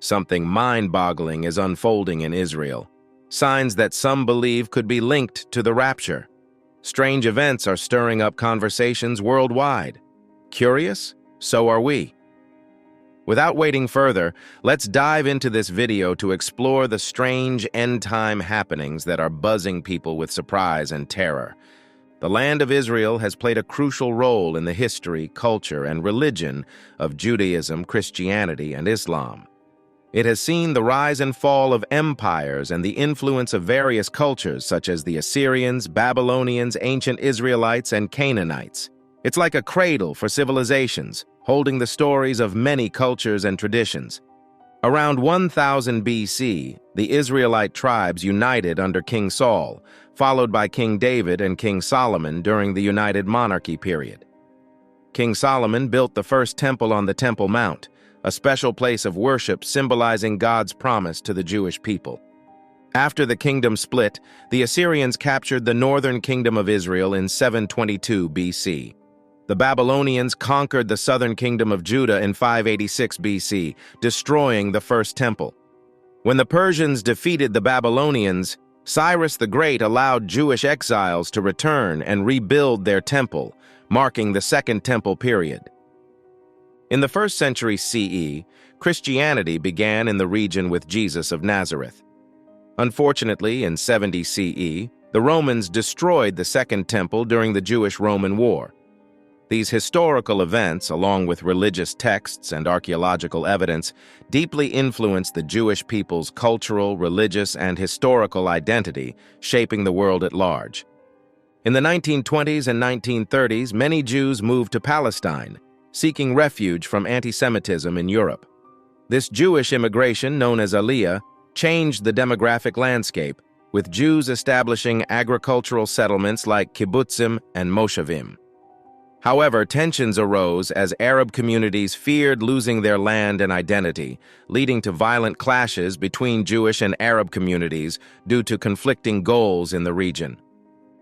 Something mind-boggling is unfolding in Israel. Signs that some believe could be linked to the Rapture. Strange events are stirring up conversations worldwide. Curious? So are we. Without waiting further, let's dive into this video to explore the strange end-time happenings that are buzzing people with surprise and terror. The land of Israel has played a crucial role in the history, culture, and religion of Judaism, Christianity, and Islam. It has seen the rise and fall of empires and the influence of various cultures such as the Assyrians, Babylonians, ancient Israelites, and Canaanites. It's like a cradle for civilizations, holding the stories of many cultures and traditions. Around 1000 BC, the Israelite tribes united under King Saul, followed by King David and King Solomon during the United Monarchy period. King Solomon built the first temple on the Temple Mount, a special place of worship symbolizing God's promise to the Jewish people. After the kingdom split, the Assyrians captured the northern kingdom of Israel in 722 BC. The Babylonians conquered the southern kingdom of Judah in 586 BC, destroying the first temple. When the Persians defeated the Babylonians, Cyrus the Great allowed Jewish exiles to return and rebuild their temple, marking the Second Temple period. In the 1st century CE, Christianity began in the region with Jesus of Nazareth. Unfortunately, in 70 CE, the Romans destroyed the Second Temple during the Jewish-Roman War. These historical events, along with religious texts and archaeological evidence, deeply influenced the Jewish people's cultural, religious, and historical identity, shaping the world at large. In the 1920s and 1930s, many Jews moved to Palestine, seeking refuge from anti-Semitism in Europe. This Jewish immigration, known as Aliyah, changed the demographic landscape, with Jews establishing agricultural settlements like kibbutzim and moshavim. However, tensions arose as Arab communities feared losing their land and identity, leading to violent clashes between Jewish and Arab communities due to conflicting goals in the region.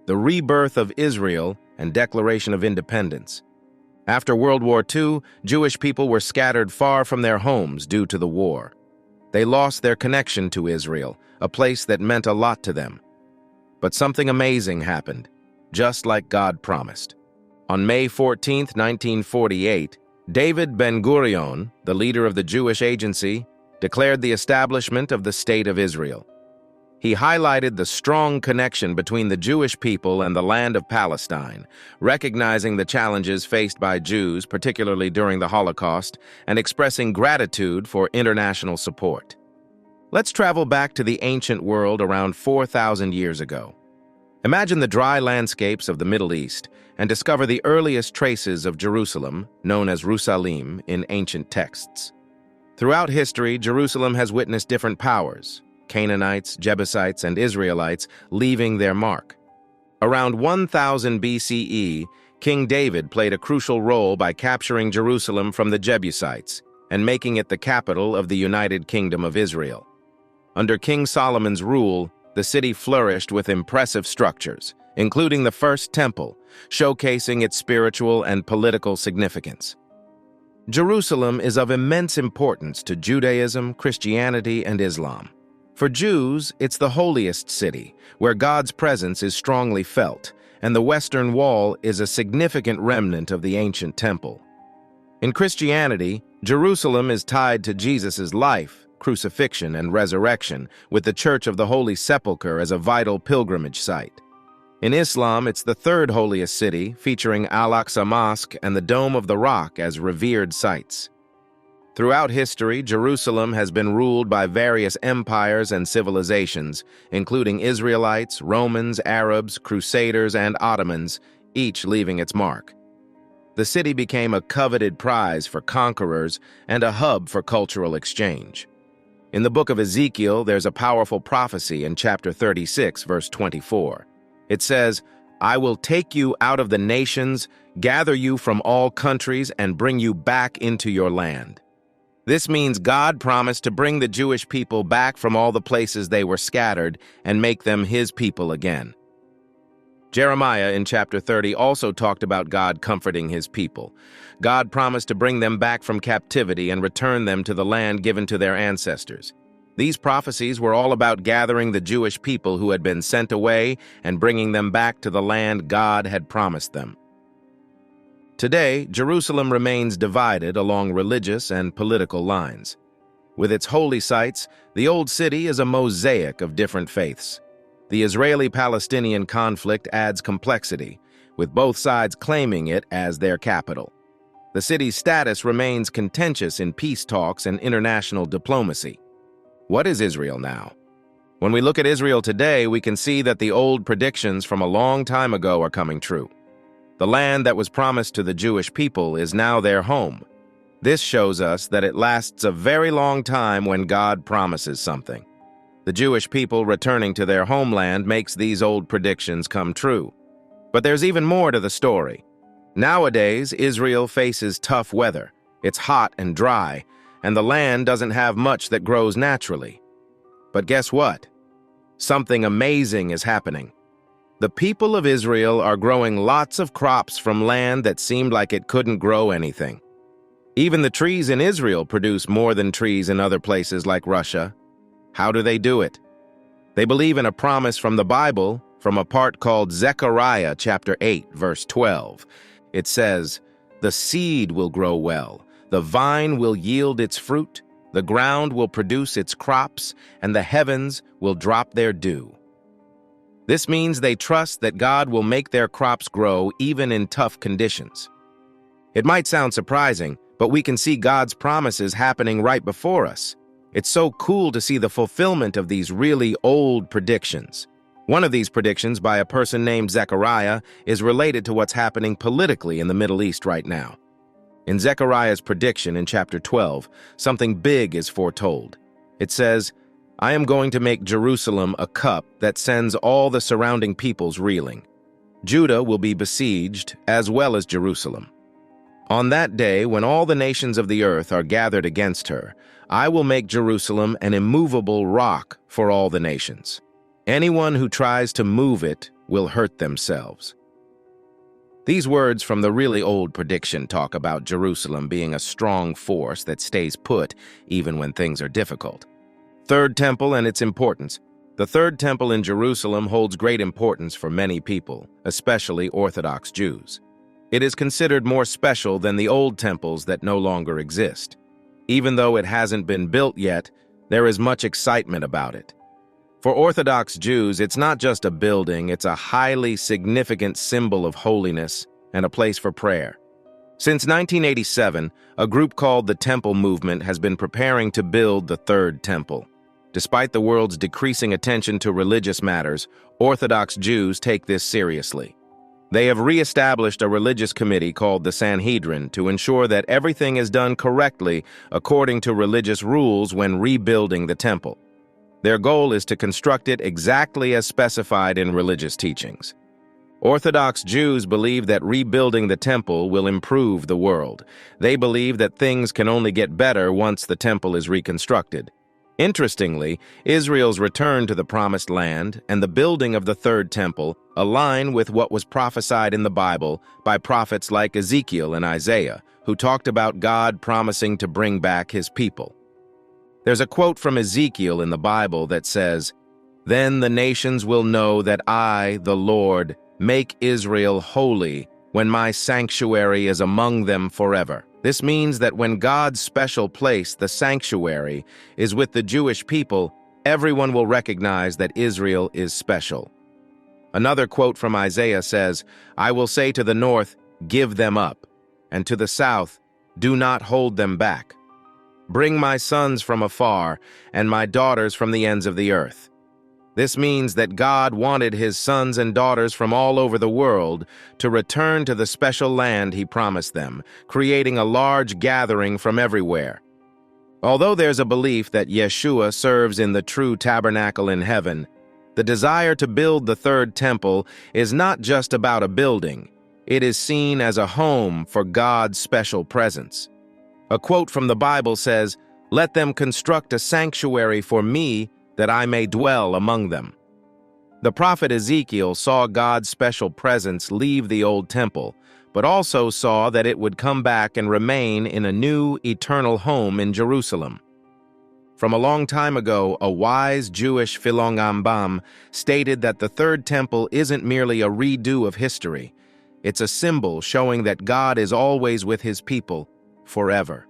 The rebirth of Israel and Declaration of Independence. After World War II, Jewish people were scattered far from their homes due to the war. They lost their connection to Israel, a place that meant a lot to them. But something amazing happened, just like God promised. On May 14, 1948, David Ben-Gurion, the leader of the Jewish Agency, declared the establishment of the State of Israel. He highlighted the strong connection between the Jewish people and the land of Palestine, recognizing the challenges faced by Jews, particularly during the Holocaust, and expressing gratitude for international support. Let's travel back to the ancient world around 4,000 years ago. Imagine the dry landscapes of the Middle East and discover the earliest traces of Jerusalem, known as Rusalim, in ancient texts. Throughout history, Jerusalem has witnessed different powers, Canaanites, Jebusites, and Israelites, leaving their mark. Around 1000 BCE, King David played a crucial role by capturing Jerusalem from the Jebusites and making it the capital of the United Kingdom of Israel. Under King Solomon's rule, the city flourished with impressive structures, including the First Temple, showcasing its spiritual and political significance. Jerusalem is of immense importance to Judaism, Christianity, and Islam. For Jews, it's the holiest city, where God's presence is strongly felt, and the Western Wall is a significant remnant of the ancient temple. In Christianity, Jerusalem is tied to Jesus' life, crucifixion, and resurrection, with the Church of the Holy Sepulchre as a vital pilgrimage site. In Islam, it's the third holiest city, featuring Al-Aqsa Mosque and the Dome of the Rock as revered sites. Throughout history, Jerusalem has been ruled by various empires and civilizations, including Israelites, Romans, Arabs, Crusaders, and Ottomans, each leaving its mark. The city became a coveted prize for conquerors and a hub for cultural exchange. In the book of Ezekiel, there's a powerful prophecy in chapter 36, verse 24. It says, "I will take you out of the nations, gather you from all countries, and bring you back into your land." This means God promised to bring the Jewish people back from all the places they were scattered and make them His people again. Jeremiah in chapter 30 also talked about God comforting his people. God promised to bring them back from captivity and return them to the land given to their ancestors. These prophecies were all about gathering the Jewish people who had been sent away and bringing them back to the land God had promised them. Today, Jerusalem remains divided along religious and political lines. With its holy sites, the Old City is a mosaic of different faiths. The Israeli-Palestinian conflict adds complexity, with both sides claiming it as their capital. The city's status remains contentious in peace talks and international diplomacy. What is Israel now? When we look at Israel today, we can see that the old predictions from a long time ago are coming true. The land that was promised to the Jewish people is now their home. This shows us that it lasts a very long time when God promises something. The Jewish people returning to their homeland makes these old predictions come true. But there's even more to the story. Nowadays, Israel faces tough weather. It's hot and dry, and the land doesn't have much that grows naturally. But guess what? Something amazing is happening. The people of Israel are growing lots of crops from land that seemed like it couldn't grow anything. Even the trees in Israel produce more than trees in other places like Russia. How do they do it? They believe in a promise from the Bible, from a part called Zechariah chapter 8, verse 12. It says, "The seed will grow well, the vine will yield its fruit, the ground will produce its crops, and the heavens will drop their dew." This means they trust that God will make their crops grow even in tough conditions. It might sound surprising, but we can see God's promises happening right before us. It's so cool to see the fulfillment of these really old predictions. One of these predictions by a person named Zechariah is related to what's happening politically in the Middle East right now. In Zechariah's prediction in chapter 12, something big is foretold. It says, "I am going to make Jerusalem a cup that sends all the surrounding peoples reeling. Judah will be besieged, as well as Jerusalem. On that day, when all the nations of the earth are gathered against her, I will make Jerusalem an immovable rock for all the nations. Anyone who tries to move it will hurt themselves." These words from the really old prediction talk about Jerusalem being a strong force that stays put even when things are difficult. Third Temple and its importance. The Third Temple in Jerusalem holds great importance for many people, especially Orthodox Jews. It is considered more special than the old temples that no longer exist. Even though it hasn't been built yet, there is much excitement about it. For Orthodox Jews, it's not just a building, it's a highly significant symbol of holiness and a place for prayer. Since 1987, a group called the Temple Movement has been preparing to build the Third Temple. Despite the world's decreasing attention to religious matters, Orthodox Jews take this seriously. They have re-established a religious committee called the Sanhedrin to ensure that everything is done correctly according to religious rules when rebuilding the temple. Their goal is to construct it exactly as specified in religious teachings. Orthodox Jews believe that rebuilding the temple will improve the world. They believe that things can only get better once the temple is reconstructed. Interestingly, Israel's return to the Promised Land and the building of the Third Temple align with what was prophesied in the Bible by prophets like Ezekiel and Isaiah, who talked about God promising to bring back his people. There's a quote from Ezekiel in the Bible that says, "Then the nations will know that I, the Lord, make Israel holy when my sanctuary is among them forever." This means that when God's special place, the sanctuary, is with the Jewish people, everyone will recognize that Israel is special. Another quote from Isaiah says, "I will say to the north, 'Give them up,' and to the south, 'Do not hold them back.' Bring my sons from afar and my daughters from the ends of the earth." This means that God wanted his sons and daughters from all over the world to return to the special land he promised them, creating a large gathering from everywhere. Although there's a belief that Yeshua serves in the true tabernacle in heaven, the desire to build the Third Temple is not just about a building. It is seen as a home for God's special presence. A quote from the Bible says, "Let them construct a sanctuary for me, that I may dwell among them." The prophet Ezekiel saw God's special presence leave the old temple, but also saw that it would come back and remain in a new, eternal home in Jerusalem. From a long time ago, a wise Jewish Philongambam stated that the Third Temple isn't merely a redo of history. It's a symbol showing that God is always with his people, forever.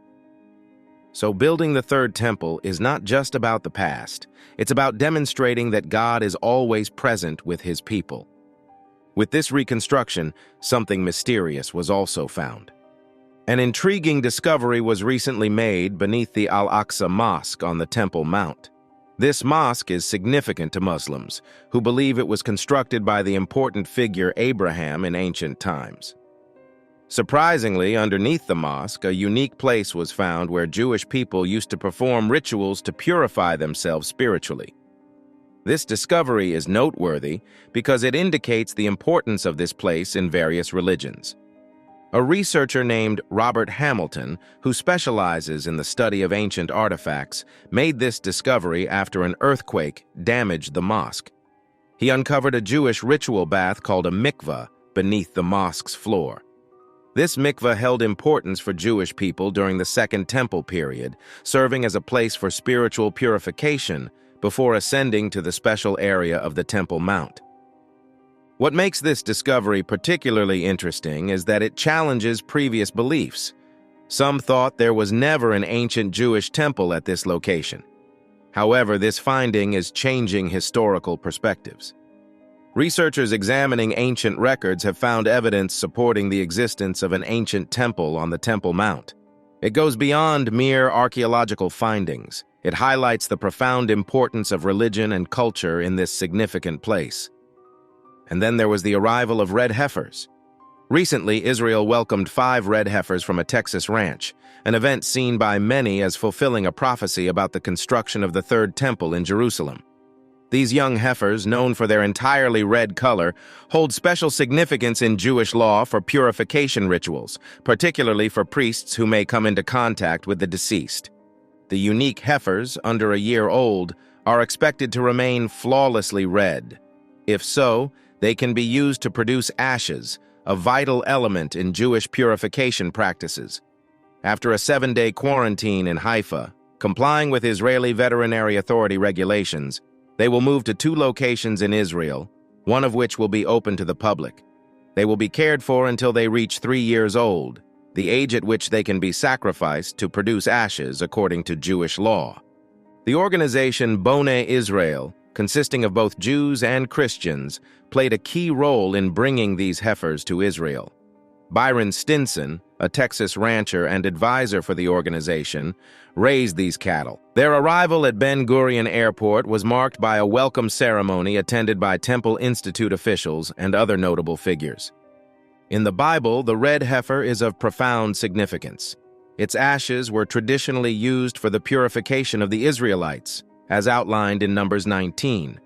So building the Third Temple is not just about the past. It's about demonstrating that God is always present with his people. With this reconstruction, something mysterious was also found. An intriguing discovery was recently made beneath the Al-Aqsa Mosque on the Temple Mount. This mosque is significant to Muslims, who believe it was constructed by the important figure Abraham in ancient times. Surprisingly, underneath the mosque, a unique place was found where Jewish people used to perform rituals to purify themselves spiritually. This discovery is noteworthy because it indicates the importance of this place in various religions. A researcher named Robert Hamilton, who specializes in the study of ancient artifacts, made this discovery after an earthquake damaged the mosque. He uncovered a Jewish ritual bath called a mikveh beneath the mosque's floor. This mikveh held importance for Jewish people during the Second Temple period, serving as a place for spiritual purification before ascending to the special area of the Temple Mount. What makes this discovery particularly interesting is that it challenges previous beliefs. Some thought there was never an ancient Jewish temple at this location. However, this finding is changing historical perspectives. Researchers examining ancient records have found evidence supporting the existence of an ancient temple on the Temple Mount. It goes beyond mere archaeological findings. It highlights the profound importance of religion and culture in this significant place. And then there was the arrival of red heifers. Recently, Israel welcomed 5 red heifers from a Texas ranch, an event seen by many as fulfilling a prophecy about the construction of the Third Temple in Jerusalem. These young heifers, known for their entirely red color, hold special significance in Jewish law for purification rituals, particularly for priests who may come into contact with the deceased. The unique heifers, under a year old, are expected to remain flawlessly red. If so, they can be used to produce ashes, a vital element in Jewish purification practices. After a 7-day quarantine in Haifa, complying with Israeli Veterinary Authority regulations, they will move to 2 locations in Israel, one of which will be open to the public. They will be cared for until they reach 3 years old, the age at which they can be sacrificed to produce ashes according to Jewish law. The organization Boneh Israel, consisting of both Jews and Christians, played a key role in bringing these heifers to Israel. Byron Stinson, a Texas rancher and advisor for the organization, raised these cattle. Their arrival at Ben Gurion Airport was marked by a welcome ceremony attended by Temple Institute officials and other notable figures. In the Bible, the red heifer is of profound significance. Its ashes were traditionally used for the purification of the Israelites, as outlined in Numbers 19.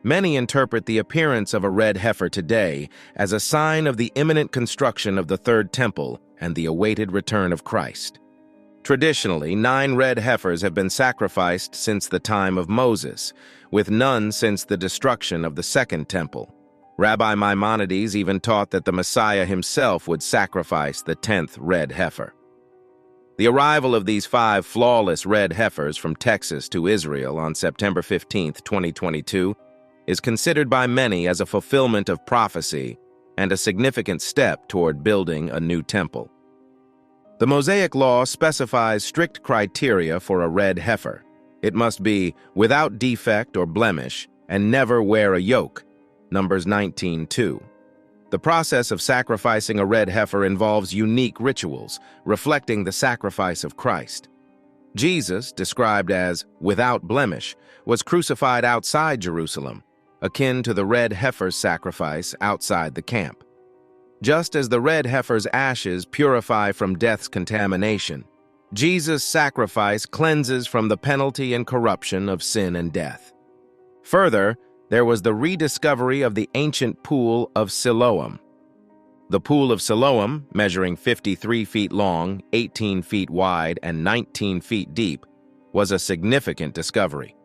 Many interpret the appearance of a red heifer today as a sign of the imminent construction of the Third Temple and the awaited return of Christ. Traditionally, 9 red heifers have been sacrificed since the time of Moses, with none since the destruction of the Second Temple. Rabbi Maimonides even taught that the Messiah himself would sacrifice the 10th red heifer. The arrival of these 5 flawless red heifers from Texas to Israel on September 15, 2022, is considered by many as a fulfillment of prophecy and a significant step toward building a new temple. The Mosaic Law specifies strict criteria for a red heifer. It must be without defect or blemish and never wear a yoke, Numbers 19:2. The process of sacrificing a red heifer involves unique rituals, reflecting the sacrifice of Christ. Jesus, described as without blemish, was crucified outside Jerusalem, akin to the red heifer's sacrifice outside the camp. Just as the red heifer's ashes purify from death's contamination, Jesus' sacrifice cleanses from the penalty and corruption of sin and death. Further, there was the rediscovery of the ancient pool of Siloam. The pool of Siloam, measuring 53 feet long, 18 feet wide, and 19 feet deep, was a significant discovery.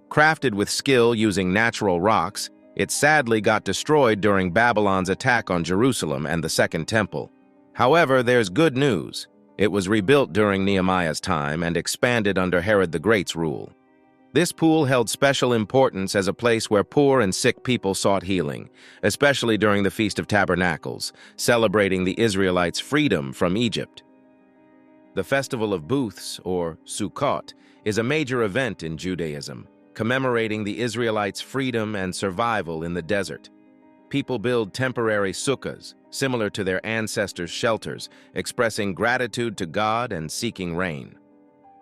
Crafted with skill using natural rocks, It sadly got destroyed during Babylon's attack on Jerusalem and the Second Temple. However, there's good news. It was rebuilt during Nehemiah's time and expanded under Herod the Great's rule. This pool held special importance as a place where poor and sick people sought healing, especially during the Feast of Tabernacles, celebrating the Israelites' freedom from Egypt. The Festival of Booths, or Sukkot, is a major event in Judaism, commemorating the Israelites' freedom and survival in the desert. People build temporary sukkahs, similar to their ancestors' shelters, expressing gratitude to God and seeking rain.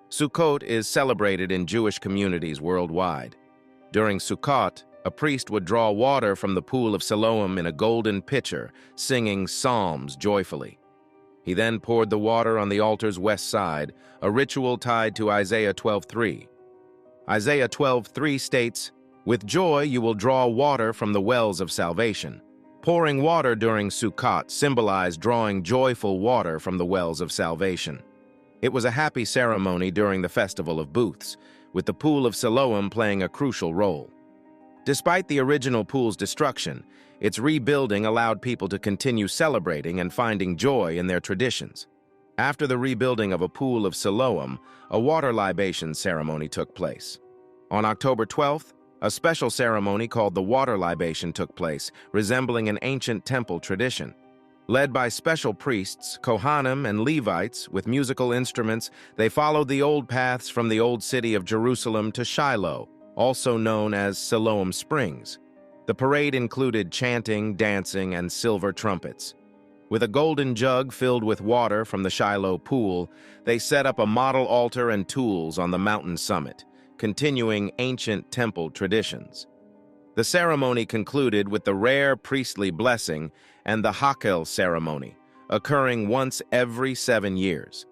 Sukkot is celebrated in Jewish communities worldwide. During Sukkot, a priest would draw water from the pool of Siloam in a golden pitcher, singing psalms joyfully. He then poured the water on the altar's west side, a ritual tied to Isaiah 12:3. Isaiah 12:3 states, "With joy you will draw water from the wells of salvation." Pouring water during Sukkot symbolized drawing joyful water from the wells of salvation. It was a happy ceremony during the Festival of Booths, with the Pool of Siloam playing a crucial role. Despite the original pool's destruction, its rebuilding allowed people to continue celebrating and finding joy in their traditions. After the rebuilding of a Pool of Siloam, a water libation ceremony took place. On October 12th, a special ceremony called the water libation took place, resembling an ancient temple tradition. Led by special priests, Kohanim and Levites, with musical instruments, they followed the old paths from the old city of Jerusalem to Shiloh, also known as Siloam Springs. The parade included chanting, dancing, and silver trumpets. With a golden jug filled with water from the Shiloh pool, they set up a model altar and tools on the mountain summit, continuing ancient temple traditions. The ceremony concluded with the rare priestly blessing and the Hakel ceremony, occurring once every 7 years.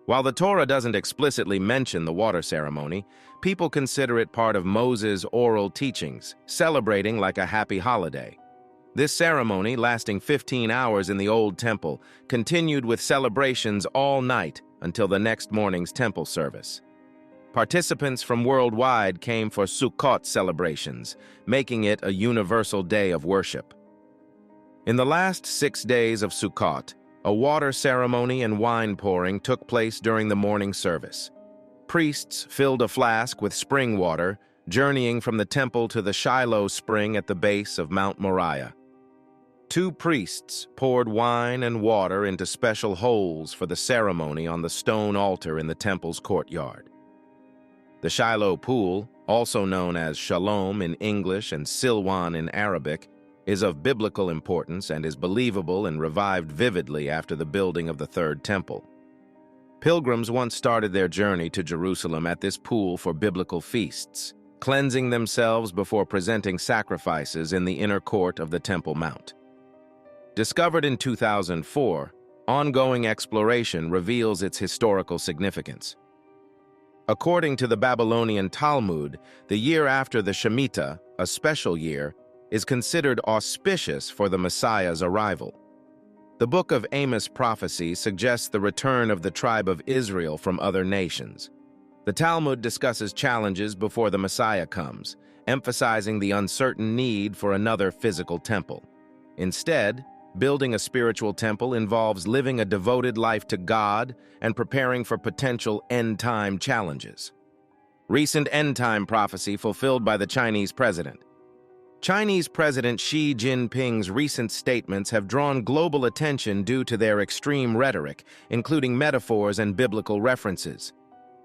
While the Torah doesn't explicitly mention the water ceremony, people consider it part of Moses' oral teachings, celebrating like a happy holiday. This ceremony, lasting 15 hours in the Old Temple, continued with celebrations all night until the next morning's temple service. Participants from worldwide came for Sukkot celebrations, making it a universal day of worship. In the last 6 days of Sukkot, a water ceremony and wine pouring took place during the morning service. Priests filled a flask with spring water, journeying from the temple to the Shiloh spring at the base of Mount Moriah. 2 priests poured wine and water into special holes for the ceremony on the stone altar in the temple's courtyard. The Shiloh pool, also known as Shalom in English and Silwan in Arabic, is of biblical importance and is believable and revived vividly after the building of the Third Temple. Pilgrims once started their journey to Jerusalem at this pool for biblical feasts, cleansing themselves before presenting sacrifices in the inner court of the Temple Mount. Discovered in 2004, ongoing exploration reveals its historical significance. According to the Babylonian Talmud, the year after the Shemitah, a special year, is considered auspicious for the Messiah's arrival. The Book of Amos prophecy suggests the return of the tribe of Israel from other nations. The Talmud discusses challenges before the Messiah comes, emphasizing the uncertain need for another physical temple. Instead, building a spiritual temple involves living a devoted life to God and preparing for potential end-time challenges. Recent end-time prophecy fulfilled by the Chinese president. Chinese President Xi Jinping's recent statements have drawn global attention due to their extreme rhetoric, including metaphors and biblical references.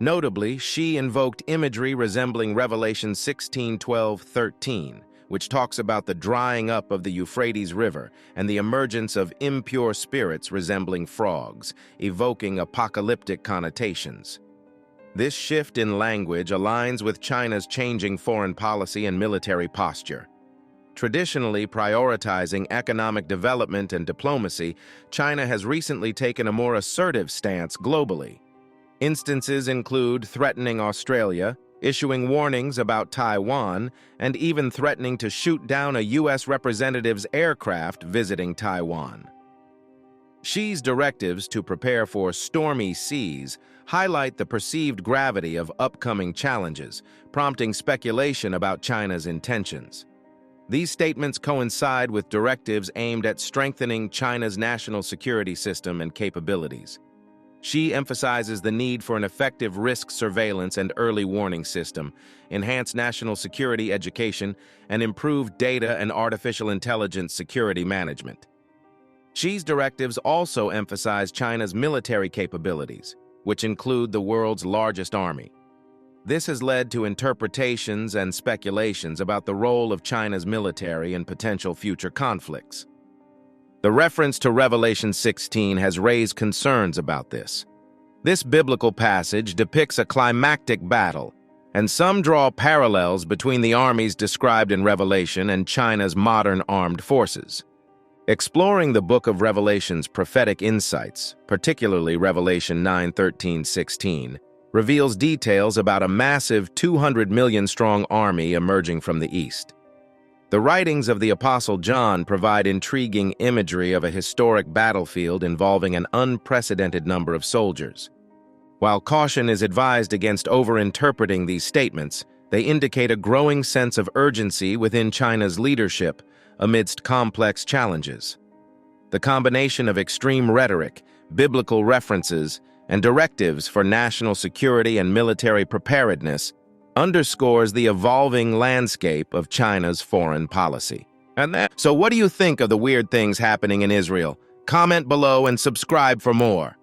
Notably, Xi invoked imagery resembling Revelation 16:12-13, which talks about the drying up of the Euphrates River and the emergence of impure spirits resembling frogs, evoking apocalyptic connotations. This shift in language aligns with China's changing foreign policy and military posture. Traditionally prioritizing economic development and diplomacy, China has recently taken a more assertive stance globally. Instances include threatening Australia, issuing warnings about Taiwan, and even threatening to shoot down a U.S. representative's aircraft visiting Taiwan. Xi's directives to prepare for stormy seas highlight the perceived gravity of upcoming challenges, prompting speculation about China's intentions. These statements coincide with directives aimed at strengthening China's national security system and capabilities. She emphasizes the need for an effective risk surveillance and early warning system, enhanced national security education, and improved data and artificial intelligence security management. Xi's directives also emphasize China's military capabilities, which include the world's largest army. This has led to interpretations and speculations about the role of China's military in potential future conflicts. The reference to Revelation 16 has raised concerns about this. This biblical passage depicts a climactic battle, and some draw parallels between the armies described in Revelation and China's modern armed forces. Exploring the book of Revelation's prophetic insights, particularly Revelation 9:13-16, reveals details about a massive 200 million-strong army emerging from the east. The writings of the Apostle John provide intriguing imagery of a historic battlefield involving an unprecedented number of soldiers. While caution is advised against over-interpreting these statements, they indicate a growing sense of urgency within China's leadership amidst complex challenges. The combination of extreme rhetoric, biblical references, and directives for national security and military preparedness underscores the evolving landscape of China's foreign policy. So what do you think of the weird things happening in Israel? Comment below and subscribe for more.